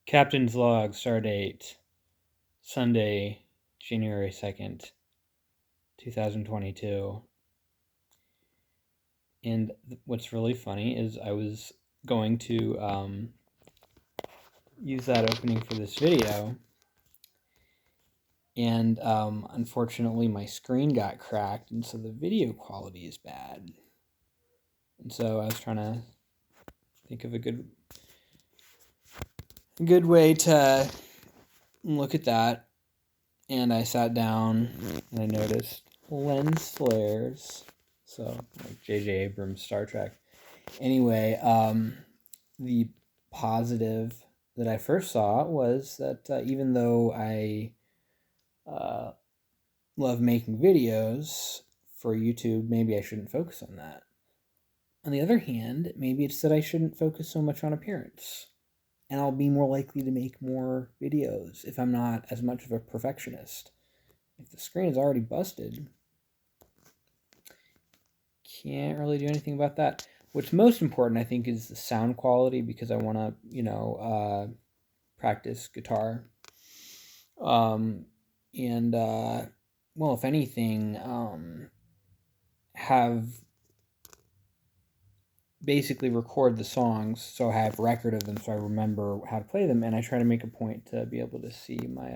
Captain's log, stardate, Sunday, January 2nd, 2022. And what's really funny is I was going to use that opening for this video, and unfortunately my screen got cracked, and so the video quality is bad. And so I was trying to think of a good way to look at that, and I sat down and I noticed lens flares. So, like J.J. Abrams' Star Trek. Anyway, the positive that I first saw was that even though I love making videos for YouTube, maybe I shouldn't focus on that. On the other hand, maybe it's that I shouldn't focus so much on appearance. And I'll be more likely to make more videos if I'm not as much of a perfectionist. If the screen is already busted, can't really do anything about that. What's most important, I think, is the sound quality, because I want to, practice guitar. Well, if anything, have basically record the songs so I have record of them so I remember how to play them, and I try to make a point to be able to see my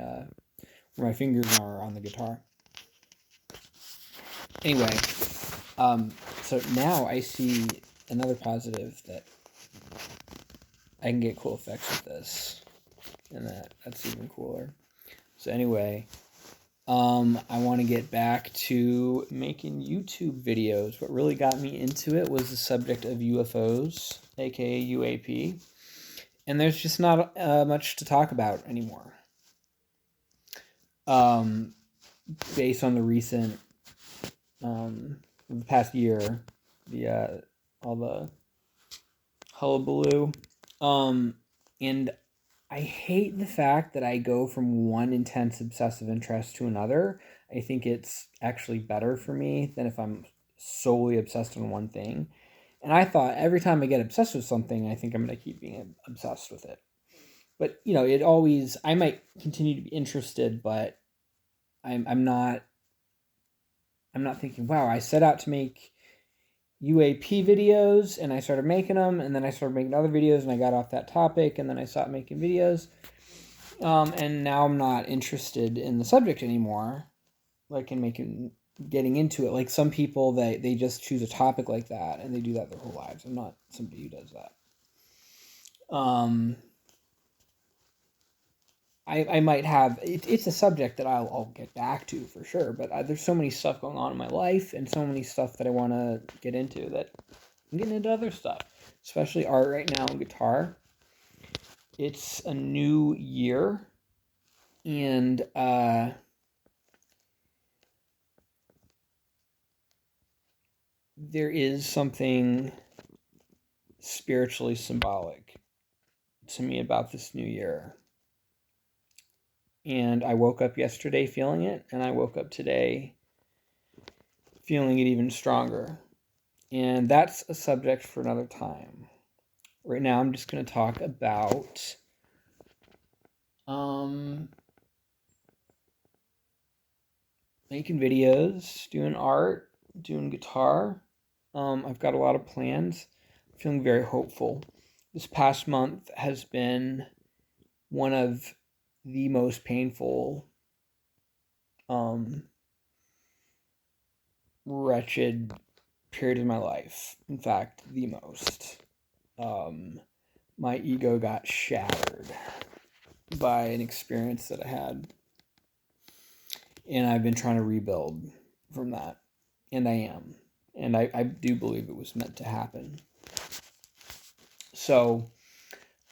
where my fingers are on the guitar. Anyway, so now I see another positive, that I can get cool effects with this, and that's even cooler. So anyway, I want to get back to making YouTube videos. What really got me into it was the subject of UFOs, aka UAP, and there's just not much to talk about anymore. Based on the recent, the past year, all the hullabaloo, and I hate the fact that I go from one intense obsessive interest to another. I think it's actually better for me than if I'm solely obsessed on one thing. And I thought every time I get obsessed with something, I think I'm going to keep being obsessed with it. But, I might continue to be interested, but I'm not thinking, wow, I set out to make UAP videos, and I started making them, and then I started making other videos, and I got off that topic, and then I stopped making videos, and now I'm not interested in the subject anymore, like in getting into it. Like some people, they just choose a topic like that, and they do that their whole lives. I'm not somebody who does that. I might have, it's a subject that I'll get back to for sure, but there's so many stuff going on in my life, and so many stuff that I want to get into, that I'm getting into other stuff, especially art right now and guitar. It's a new year, and there is something spiritually symbolic to me about this new year. And I woke up yesterday feeling it, and I woke up today feeling it even stronger. And that's a subject for another time. Right now, I'm just going to talk about making videos, doing art, doing guitar. I've got a lot of plans. I'm feeling very hopeful. This past month has been one of the most painful, wretched period of my life. In fact, the most. My ego got shattered by an experience that I had, and I've been trying to rebuild from that, and I am, and I do believe it was meant to happen. So,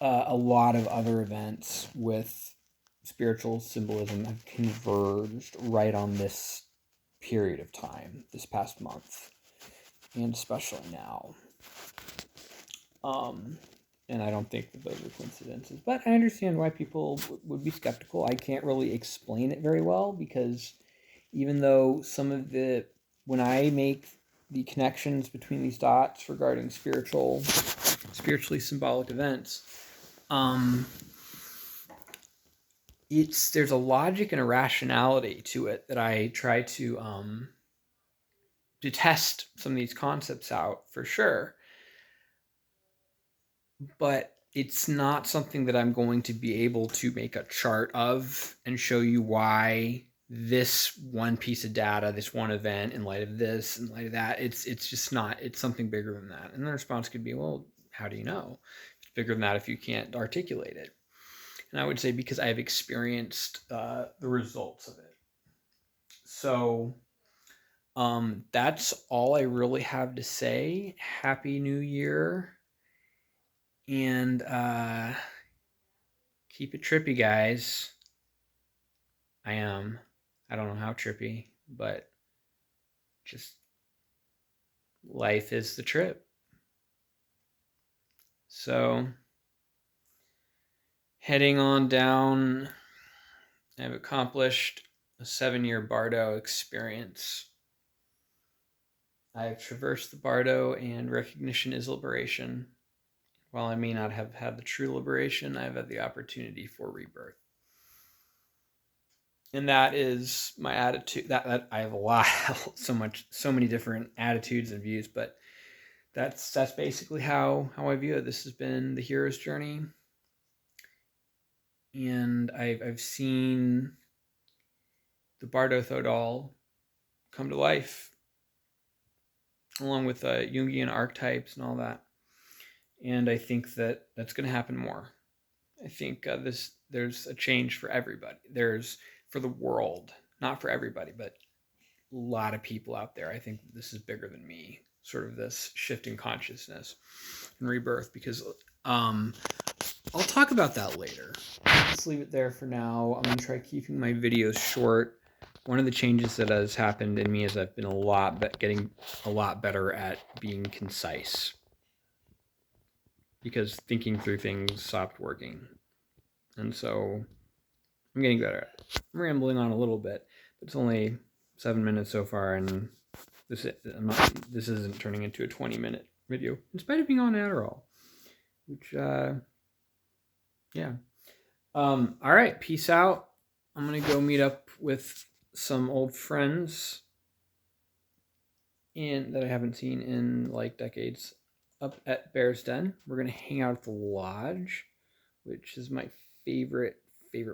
a lot of other events with spiritual symbolism have converged right on this period of time, this past month, and especially now. And I don't think that those are coincidences, but I understand why people would be skeptical. I can't really explain it very well, because even though when I make the connections between these dots regarding spiritually symbolic events, there's a logic and a rationality to it that I try to test some of these concepts out for sure. But it's not something that I'm going to be able to make a chart of and show you why this one piece of data, this one event, in light of this, in light of that. It's just not. It's something bigger than that. And the response could be, well, how do you know? It's bigger than that if you can't articulate it. And I would say because I have experienced the results of it. So that's all I really have to say. Happy New Year. And keep it trippy, guys. I am. I don't know how trippy, but just life is the trip. So, heading on down, I've accomplished a 7-year Bardo experience. I've traversed the Bardo, and recognition is liberation. While I may not have had the true liberation, I've had the opportunity for rebirth. And that is my attitude. That I have a lot, so many different attitudes and views, but that's basically how I view it. This has been the hero's journey, and I've seen the Bardo Thodol come to life, along with Jungian archetypes and all that. And I think that that's going to happen more. I think there's a change for everybody. There's for the world, not for everybody, but a lot of people out there. I think this is bigger than me. Sort of this shifting consciousness and rebirth. Because I'll talk about that later. Let's leave it there for now. I'm gonna try keeping my videos short. One of the changes that has happened in me is I've been getting a lot better at being concise, because thinking through things stopped working. And so I'm getting better at it. I'm rambling on a little bit, but it's only 7 minutes so far, and this isn't turning into a 20-minute video, in spite of being on Adderall. Which, yeah. All right, peace out. I'm going to go meet up with some old friends that I haven't seen in like decades up at Bear's Den. We're going to hang out at the lodge, which is my favorite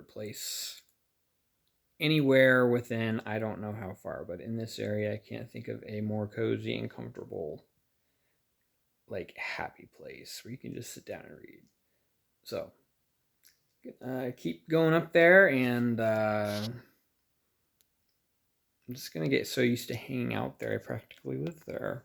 place. Anywhere within, I don't know how far, but in this area, I can't think of a more cozy and comfortable, like, happy place where you can just sit down and read. So, keep going up there, and I'm just going to get so used to hanging out there. I practically live there.